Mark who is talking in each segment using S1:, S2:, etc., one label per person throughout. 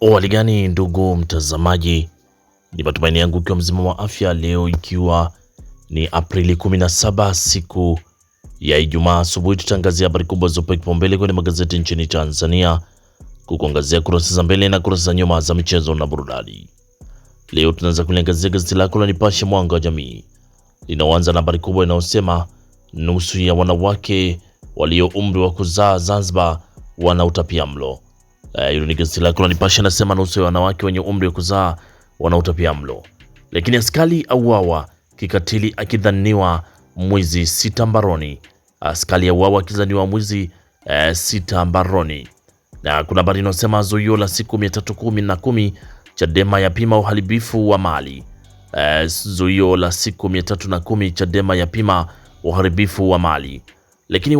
S1: Hali gani ndugu mtazamaji, ni matumaini yangu ukiwa mzima wa afya. Leo ikiwa ni Aprili 17 siku ya Ijumaa asubuhi, tutangazia habari kubwa zopewa kipaumbele kwenye magazeti nchini Tanzania, kukuangazia kurasa za mbele na kurasa za nyuma za michezo na burudani. Leo tunaanza kuliangazia gazeti lako la Nipashe Mwanga wa Jamii, linaanza na habari kubwa inayosema nusu ya wanawake walio umri wa kuzaa Zanzibar wana utapiamlo. Hilo ni gazeti lako la Nipashe, nasema nusu ya wanawake wenye umri wa kuzaa wana utapiamlo. Lakini askari auawa kikatili akidhaniwa mwizi 6 mbaroni. Askari auawa akidhaniwa mwizi 6 mbaroni. Na kuna habari inasema zuio la siku 310 Chadema yapima uharibifu wa mali. Zuio la siku 310 Chadema yapima uharibifu wa mali. Lakini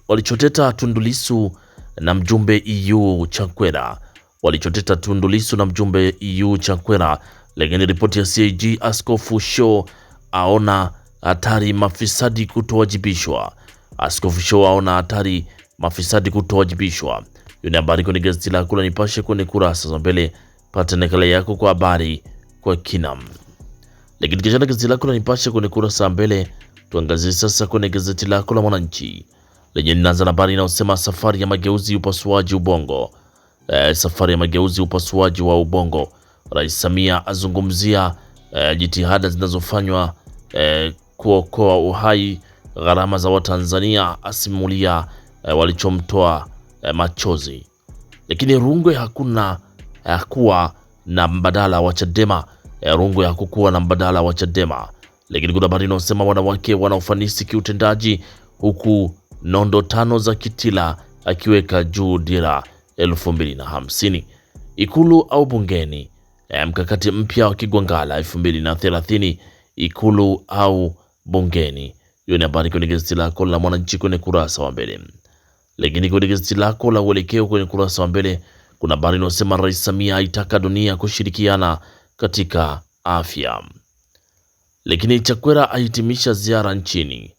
S1: walichoteta Tundu Lissu na mjumbe EU Chakwera. Walichoteta Tundu Lissu na mjumbe EU Chakwera. Lakini ripoti ya CAG Askofu Show aona hatari mafisadi kutowajibishwa. Askofu Show aona hatari mafisadi kutowajibishwa. Hiyo ni habari kwenye gazeti lako la Nipashe kwenye kurasa za mbele. Pata nakala yako kwa habari kwa kina. Lakini kisha gazeti lako la Nipashe kwenye kurasa za mbele, tuangazie sasa kwenye gazeti lako la Mwananchi lenye linaanza na habari inayosema safari ya mageuzi upasuaji ubongo. Safari ya mageuzi upasuaji wa ubongo. Rais Samia azungumzia jitihada zinazofanywa kuokoa uhai, gharama za Watanzania, asimulia walichomtoa machozi. Lakini Rungwe hakuwa na mbadala wa Chadema. Rungwe hakukuwa na mbadala wa Chadema. Lakini kuna habari inayosema wanawake wana ufanisi kiutendaji, huku nondo 5 za Kitila akiweka juu dira 2050. Ikulu au bungeni, mkakati mpya wa Kigwangala 2030. Ikulu au bungeni. Hiyo ni habari kwenye gazeti lako la Mwananchi kwenye kurasa wa mbele. Lakini kwenye gazeti lako la Uelekeo kwenye kurasa wa mbele kuna habari inayosema Rais Samia aitaka dunia kushirikiana katika afya. Lakini Chakwera ahitimisha ziara nchini.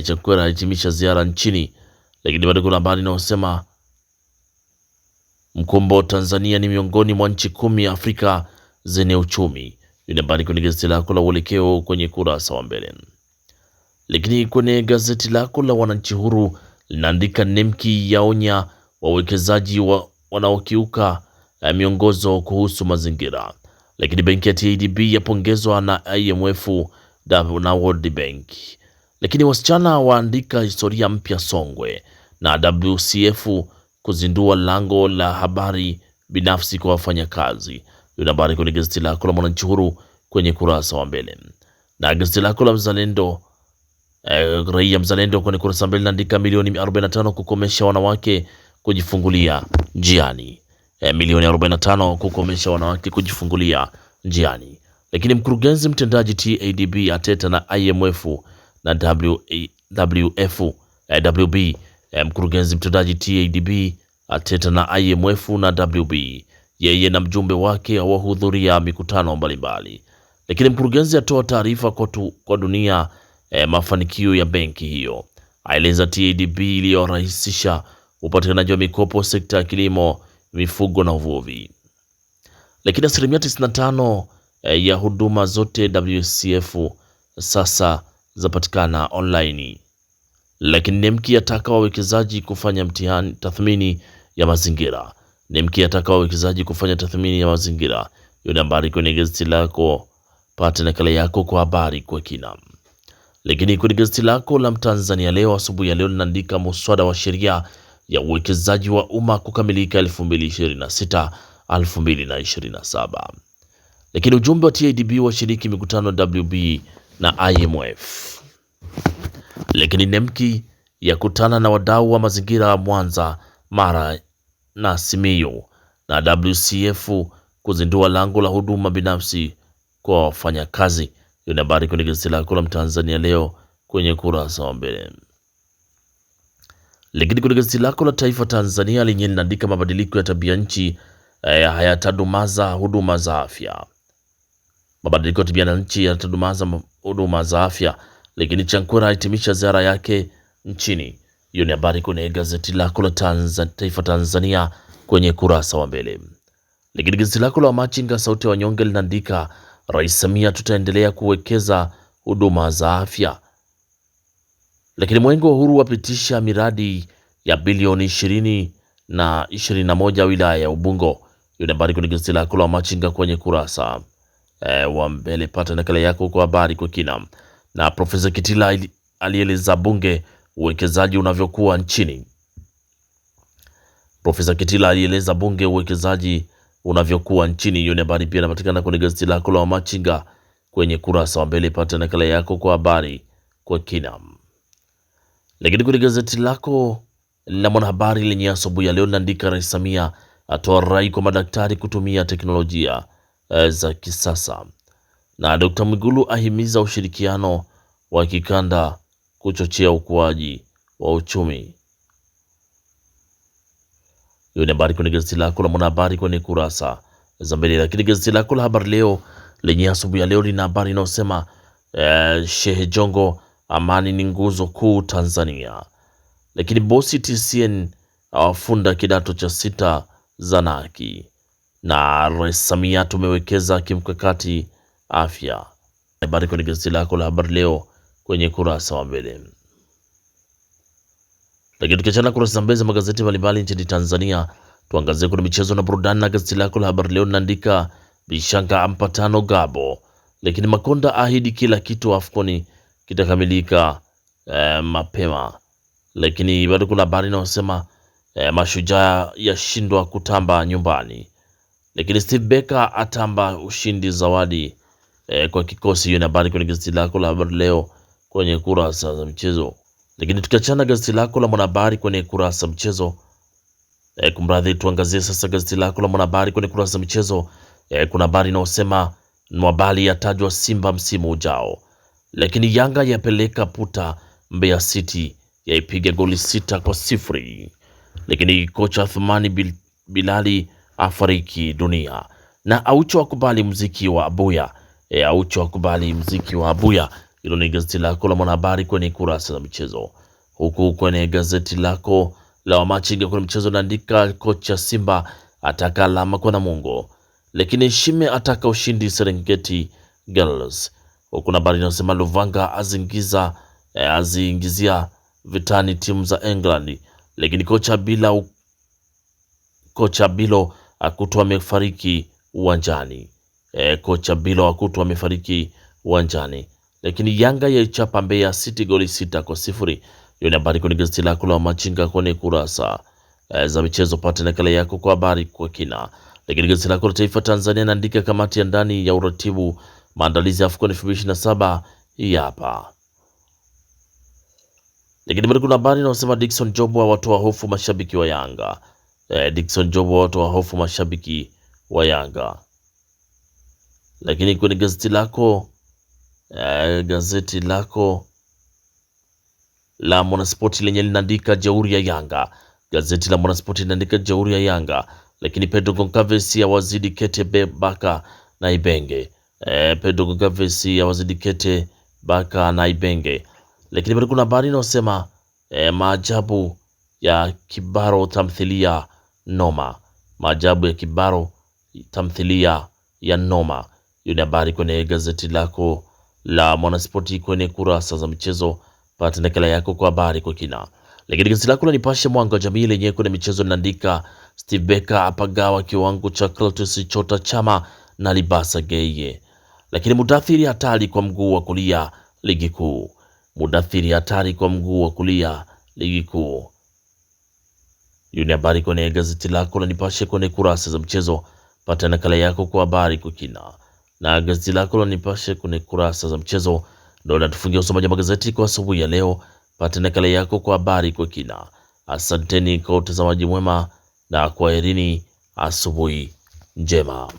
S1: Chakwera ahitimisha ziara nchini. Lakini bado kuna habari inayosema Mkombo Tanzania ni miongoni mwa nchi 10 Afrika zenye uchumi. Hiyo ni habari kwenye gazeti lako la Uelekeo kwenye kurasa wa mbele. Lakini kwenye gazeti lako la Wananchi Huru linaandika Nemki yaonya wawekezaji wanaokiuka miongozo kuhusu mazingira. Lakini benki ya TADB yapongezwa na IMF na World Bank. Lakini wasichana waandika historia mpya Songwe, na WCF kuzindua lango la habari binafsi kwa wafanyakazi. Hiyo ni habari kwenye gazeti lako la Mwananchi Huru kwenye kurasa wa mbele. Na gazeti lako la Mzalendo, Raia Mzalendo kwenye kurasa mbele naandika milioni 45 kukomesha wanawake kujifungulia njiani. Milioni 45 kukomesha wanawake kujifungulia njiani. Lakini mkurugenzi mtendaji TADB ateta na IMF na WB. Mkurugenzi mtendaji TADB ateta na IMF na WB. Yeye na mjumbe wake wahudhuria mikutano mbalimbali. Lakini mkurugenzi atoa taarifa kwa dunia mafanikio ya benki hiyo. Aeleza TADB iliyorahisisha upatikanaji wa mikopo sekta ya kilimo, mifugo na uvuvi. Lakini asilimia 95 ya huduma zote WCF sasa zapatikana online. Lakini Nemki yataka wawekezaji kufanya tathmini ya mazingira. Nemki yataka wawekezaji kufanya tathmini ya mazingira. Hiyo ni habari kwenye gazeti lako, pata nakala yako kwa habari kwa kina. Lakini kwenye gazeti lako la Mtanzania leo asubuhi ya leo linaandika muswada wa sheria ya uwekezaji wa umma kukamilika 2026-2027. Lakini ujumbe wa TADB washiriki mikutano WB na IMF. Lakini Nemki ya kutana na wadau wa mazingira Mwanza, Mara na Simiyu. Na WCF kuzindua lango la huduma binafsi kwa wafanyakazi. Hiyo ni habari kwenye gazeti lako la Mtanzania leo kwenye kurasa wa mbele. Lakini kwenye gazeti lako la Taifa Tanzania lenye linaandika mabadiliko ya tabia nchi hayatadumaza huduma za afya. Mabadiliko ya tabia nchi yatadumaza huduma za afya. Lakini Chakwera ahitimisha ziara yake nchini. Hiyo ni habari kwenye gazeti lako la Taifa Tanzania kwenye kurasa wa mbele. Lakini gazeti lako la Machinga sauti ya wanyonge linaandika Rais Samia, tutaendelea kuwekeza huduma za afya. Lakini Mwenge wa Uhuru wapitisha miradi ya bilioni 20 na 21 wilaya ya Ubungo. Hiyo ni habari kwenye gazeti lako la Machinga kwenye kurasa wa mbele. Pata nakala yako kwa habari kwa kina. Na Profesa Kitila alieleza bunge uwekezaji unavyokuwa nchini. Profesa Kitila alieleza bunge uwekezaji unavyokuwa nchini. Hiyo ni habari pia inapatikana kwenye gazeti lako la Machinga kwenye kurasa wa mbele. Pata nakala yako kwa habari kwa kina. Lakini kwenye gazeti lako la Mwanahabari lenye asubuhi ya leo linaandika Rais Samia atoa rai kwa madaktari kutumia teknolojia za kisasa, na Dr. Mwigulu ahimiza ushirikiano wa kikanda kuchochea ukuaji wa uchumi. Hiyo ni habari kwenye gazeti lako la Mwanahabari kwenye kurasa za mbele. Lakini gazeti lako la Habari Leo lenye asubuhi ya leo lina habari inayosema Shehe Jongo, amani ni nguzo kuu Tanzania. Lakini bosi TCN awafunda kidato cha 6 Zanaki. Na Rais Samia, tumewekeza kimkakati afya. Habari kwenye gazeti lako la Habari Leo kwenye kurasa wa mbele. Lakini tukiachana kurasa za mbele za magazeti mbalimbali nchini Tanzania, tuangazie kwenye michezo na burudani, na gazeti lako la Habari Leo linaandika Bishanga ampa 5 Gabo. Lakini Makonda ahidi kila kitu AFCON kitakamilika mapema. Lakini bado kuna habari inayosema Mashujaa yashindwa kutamba nyumbani. Lakini Steve Becker atamba ushindi zawadi kwa kikosi. Hiyo ni habari kwenye gazeti lako la Habari Leo kwenye kurasa za mchezo. Lakini tukiachana gazeti lako la Mwanahabari kwenye kurasa za mchezo, kumradhi, tuangazie sasa gazeti lako la Mwanahabari kwenye kurasa za mchezo. Kuna habari inayosema Nwabali yatajwa Simba msimu ujao. Lakini Yanga yapeleka puta Mbeya City, yaipiga goli 6-0. Lakini kocha Athmani Bilali afariki dunia. Na Aucho akubali muziki wa Abuya. Aucho akubali muziki wa Abuya. Hilo ni gazeti lako la Mwanahabari kwenye kurasa za michezo. Huku kwenye gazeti lako la Wamachinga kwenye mchezo naandika kocha Simba ataka alama kwa Namungo. Lakini Shime ataka ushindi Serengeti Girls. Huku na habari inasema Luvanga aziingizia vitani timu za England. Lakini kocha Bilo akutwa amefariki uwanjani. Kocha Bilo akutwa amefariki uwanjani. Lakini Yanga yaichapa Mbeya City goli 6-0. Hiyo ni habari kwenye gazeti lako la Machinga kwenye kurasa za michezo. Pata nakala yako kwa habari kwa kina. Lakini gazeti lako la Taifa Tanzania naandika kamati ya ndani ya uratibu maandalizi ya AFCON 2027 hii hapa. Lakini bado kuna habari inayosema Dickson Jobo watoa hofu mashabiki wa Yanga. Dickson Jobo watoa hofu mashabiki wa Yanga. Lakini kwenye gazeti lako la Mwanaspoti lenye linaandika jeuri ya Yanga. Gazeti la Mwanaspoti linaandika jeuri ya Yanga. Lakini Pedro Goncalves ya wazidi Kete Baka na Ibenge. Pedro Goncalves ya wazidi Kete Baka na Ibenge. Lakini bado kuna habari inayosema maajabu ya Kibaro tamthilia noma. Maajabu ya Kibaro tamthilia ya noma. Hiyo ni habari kwenye gazeti lako la Mwanaspoti kwenye kurasa za michezo. Pata nakala yako kwa habari kwa kina. Lakini gazeti lako la Nipashe Mwanga wa Jamii lenyewe kwenye michezo linaandika Steve Becker apagawa kiwango cha Clatous Chota Chama na Libasa Geye. Lakini Mudathiri hatari kwa mguu wa kulia ligi kuu. Mudathiri hatari kwa mguu wa kulia ligi kuu. Hiyo ni habari kwenye gazeti lako la Nipashe kwenye kurasa za mchezo. Pata nakala yako kwa habari kwa kina. Na gazeti lako la Nipashe kwenye kurasa za mchezo ndio natufungia usomaji wa magazeti kwa asubuhi ya leo. Pata nakala yako kwa habari kwa kina. Asanteni kwa utazamaji mwema na kwaherini, asubuhi njema.